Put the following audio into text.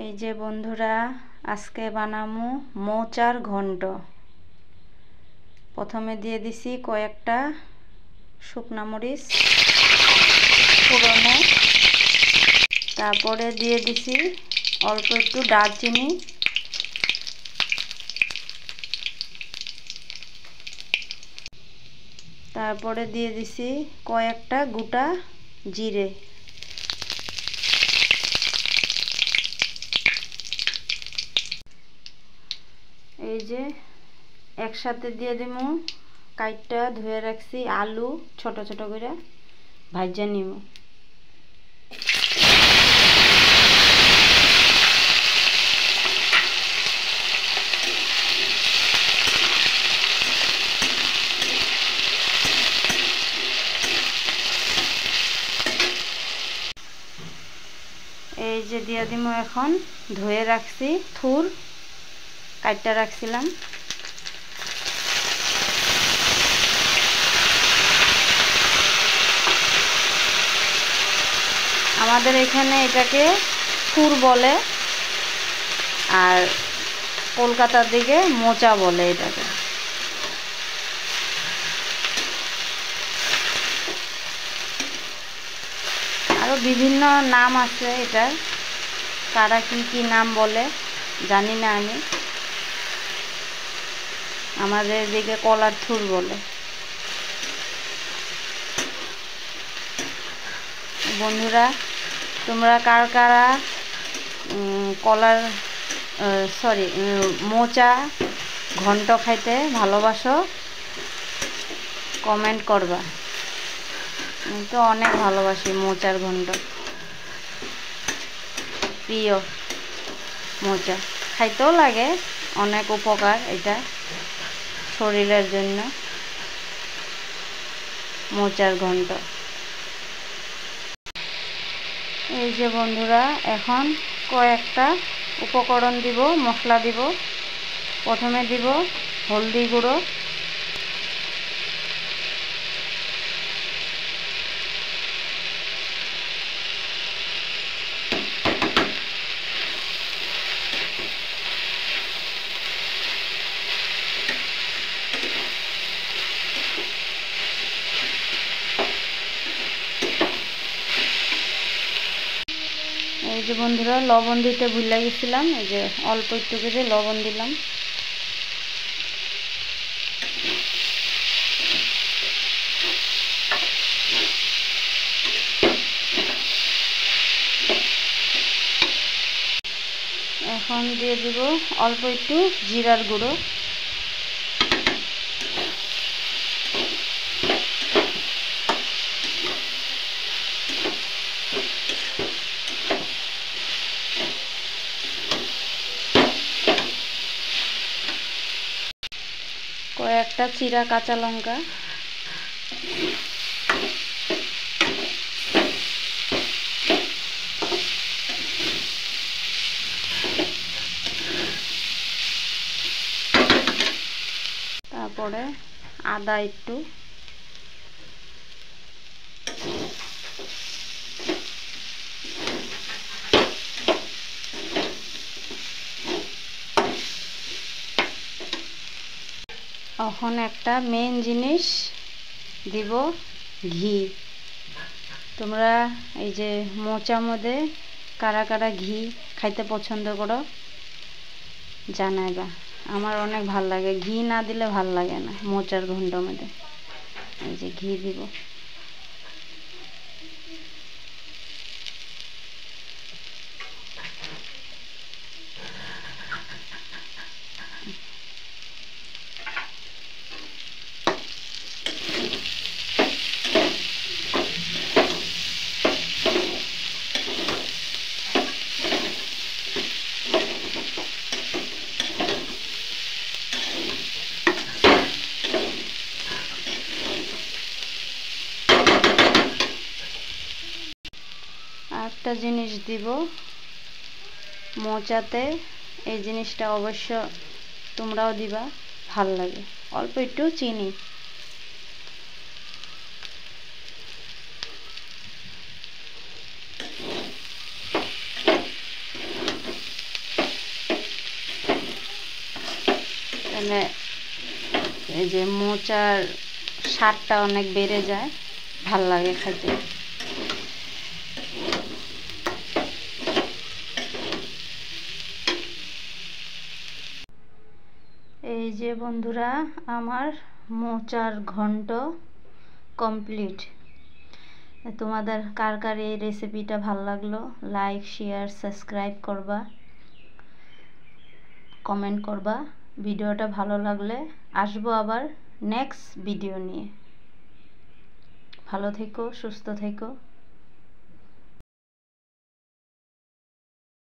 এই যে বন্ধুরা, আজকে বানামু মোচার ঘন্ট। প্রথমে দিয়ে দিছি কয়েকটা শুকনা মরিচ ফোড়নে, তারপরে দিয়ে দিছি অল্প একটু দারচিনি, তারপরে দিয়ে দিছি কয়েকটা গোটা জিরে, এই যে একসাথে দিয়ে দিমু কাইটটা ধুয়ে রাখছি আলু, ছোট ছোট করে ভাজা নিমু। এই যে দিয়ে দিমু এখন ধুয়ে রাখছি থুর কাইটটা রাখছিলাম। আমাদের এখানে এটাকে থুর বলে, আর কলকাতার দিকে মোচা বলে এটাকে। আরও বিভিন্ন নাম আছে এটার, কারা কি নাম বলে জানি না আমি। আমাদের এদিকে কলার থুর বলে। বন্ধুরা, তোমরা কারা মোচা ঘন্ট খাইতে ভালোবাসো কমেন্ট করবা। আমি তো অনেক ভালোবাসি মোচার ঘন্ট, প্রিয়। মোচা খাইতেও লাগে, অনেক উপকার এটা শরীরের জন্য। মোচার ঘন্ট। এই যে বন্ধুরা, এখন কয়েকটা উপকরণ দিব, মশলা দিব। প্রথমে দিব হলদি গুঁড়ো, এই যে বন্ধুরা লবণ দিতে ভুলে গেছিলাম, এই যে অল্প একটু করে লবণ দিলাম। এখন দিয়ে দিব অল্প একটু জিরার গুঁড়ো, কয়েকটা চিরা কাঁচা লঙ্কা, তারপরে আদা একটু, এখন একটা মেইন জিনিস দিব ঘি। তোমরা এই যে মোচার মধ্যে কারা কারা ঘি খাইতে পছন্দ করো জানাইবা। আমার অনেক ভাল লাগে, ঘি না দিলে ভাল লাগে না মোচার ঘন্টর মধ্যে। এই যে ঘি দিব। একটা জিনিস দিব মোচাতে, এই জিনিসটা অবশ্য তোমরাও দিবা, ভাল লাগে। অল্প একটু চিনি। মানে এই যে মোচার স্বাদটা অনেক বেড়ে যায়, ভাল লাগে খেতে। এই যে বন্ধুরা, আমার মোচার ঘন্ট কমপ্লিট। তোমাদের কার কার এই রেসিপিটা ভালো লাগলো, লাইক শেয়ার সাবস্ক্রাইব করবা, কমেন্ট করবা। ভিডিওটা ভালো লাগলে আসবো আবার নেক্সট ভিডিও নিয়ে। ভালো থেকো, সুস্থ থেকো।